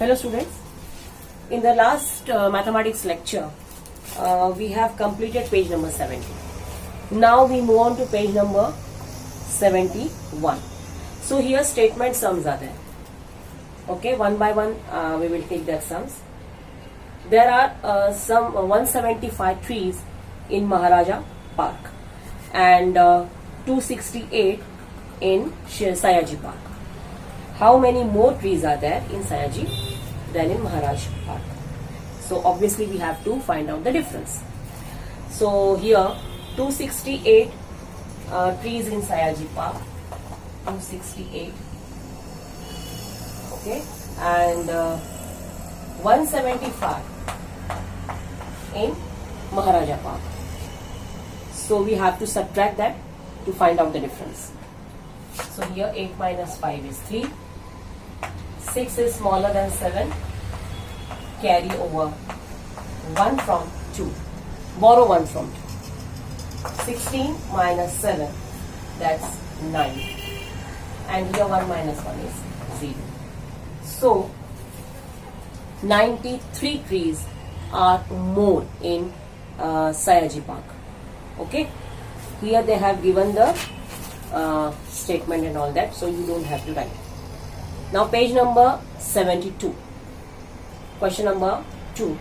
Hello students, in the last mathematics lecture we have completed page number 70. Now we move on to page number 71. So here statement sums are there. Okay, one by one we will take that sums. There are some 175 trees in Maharaja Park and 268 in Sayaji Park. How many more trees are there in Sayaji than in Maharaj Park? So obviously we have to find out the difference. So here 268 trees in Sayaji Park, 268, okay, and 175 in Maharaja Park. So we have to subtract that to find out the difference. So here 8 minus 5 is 3. 6 is smaller than 7. Carry over 1 from 2. Borrow 1 from 2. 16 minus 7, that's 9. And here 1 minus 1 is 0. So 93 trees are more in Sayaji Park. Okay. Here they have given the statement and all that, so you don't have to write. Now page number 72. Question number 2.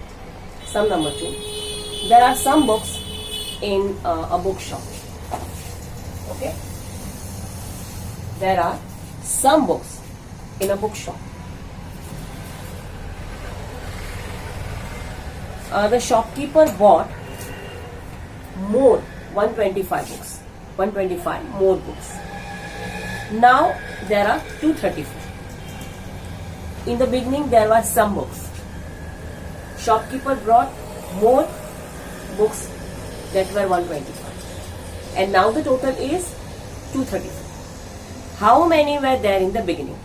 Sum number 2. There are some books in a bookshop. Okay. There are some books in a bookshop. The shopkeeper bought more 125 books. 125 more books. Now there are 234. In the beginning there were some books. Shopkeeper brought more books that were 125. And now the total is 234. How many were there in the beginning?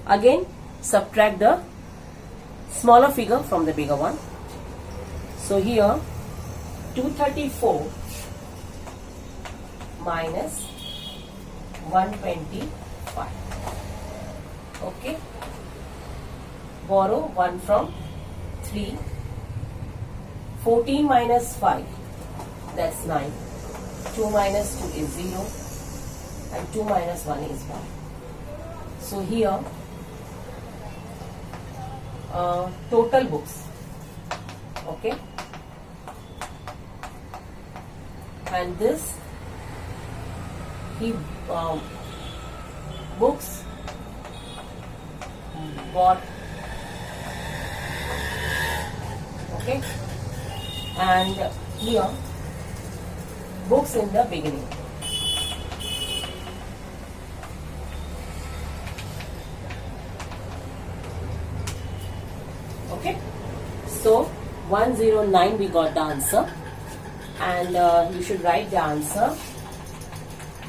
Again, subtract the smaller figure from the bigger one. So here 234 minus 125. Okay. Borrow 1 from 3. 14 minus 5, that's 9. 2 minus 2 is 0. And 2 minus 1 is 1. So here total books. Okay. And this he books bought, okay, and here books in the beginning. Okay, so 109 we got the answer, and you should write the answer.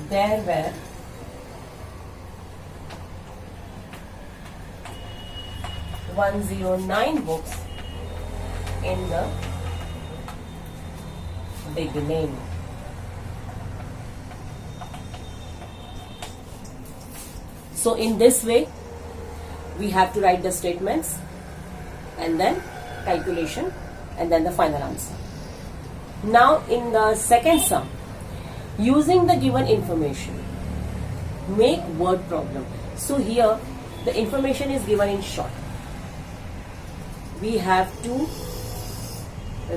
There were 109 books in the beginning. So in this way we have to write the statements and then calculation and then the final answer. Now in the second sum, using the given information, make word problem. So here the information is given in short. We have to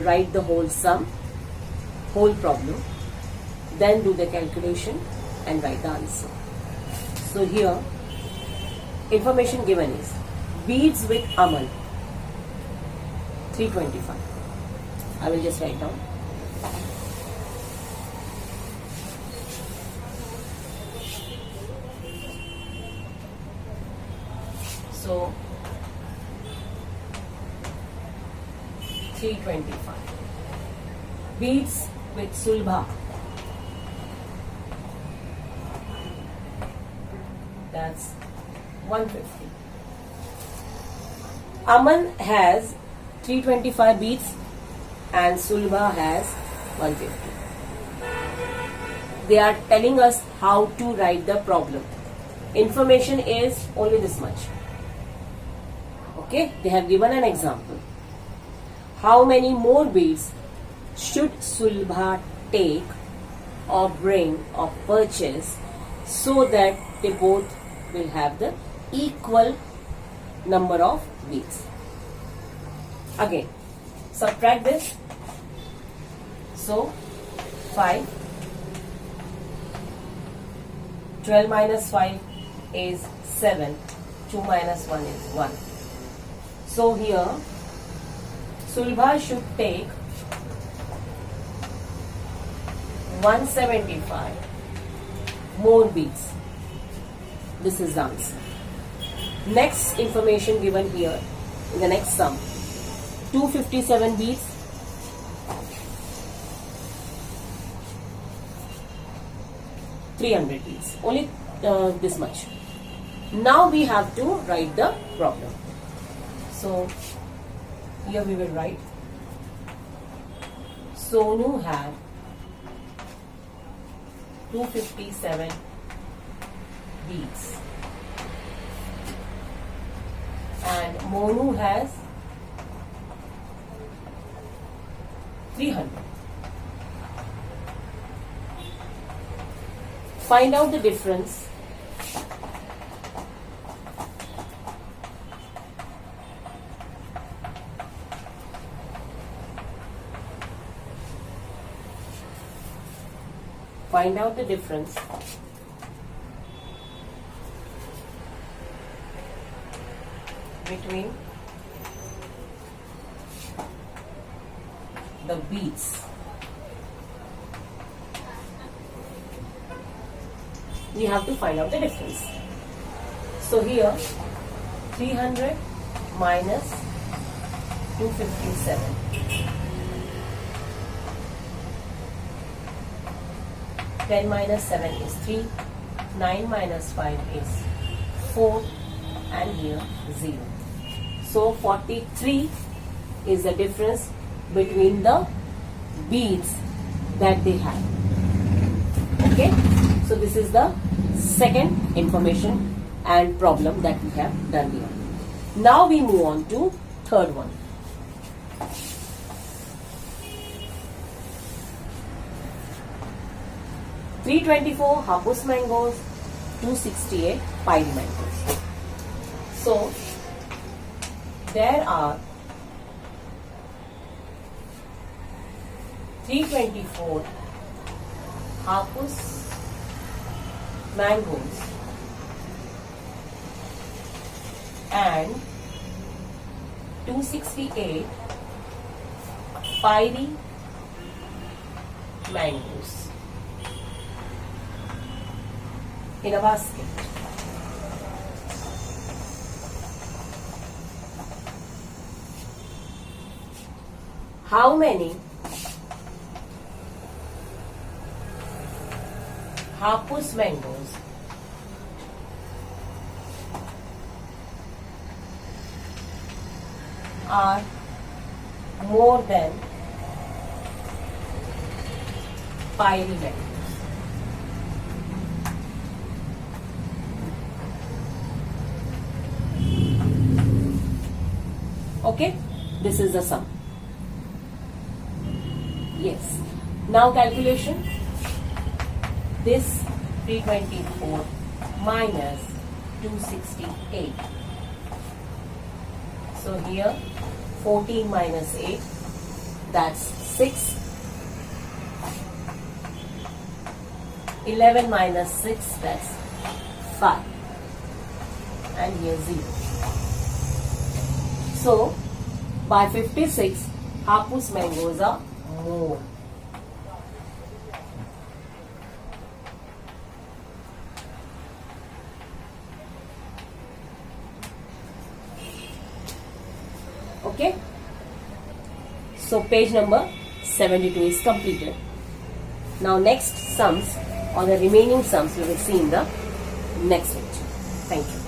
write the whole sum, whole problem, then do the calculation and write the answer. So here information given is beads with Aman 325. I will just write down. So 325. Beads with Sulbha, that's 150. Aman has 325 beads and Sulbha has 150. They are telling us how to write the problem. Information is only this much. Okay, they have given an example. How many more beads should Sulbha take or bring or purchase so that they both will have the equal number of beads? Again, subtract this. So 5. 12 minus 5 is 7. 2 minus 1 is 1. So here Sulbha should take 175 more beads. This is the answer. Next information given here in the next sum. 257 beads. 300 beads. Only this much. Now we have to write the problem. So here we will write Sonu had 257 beads and Monu has 300. Find out the difference between the beads. We have to find out the difference. So here 300 minus 257. 10 minus 7 is 3. 9 minus 5 is 4. And here 0. So 43 is the difference between the beads that they have. Okay. So this is the second information and problem that we have done here. Now we move on to third one. $324 Hapus mangoes, 268 Pyrie mangoes. So there are 324 Hapus mangoes and 268 Pyrie mangoes in a basket. How many Hapus mangoes are more than Pyrie mangoes? Okay, this is the sum. Yes. Now calculation. This 324 minus 268. So here 14 minus 8, that's 6. 11 minus 6, that's 5. And here 0. So by 56, Hapus mangoes are more. Okay. So page number 72 is completed. Now next sums or the remaining sums we will see in the next lecture. Thank you.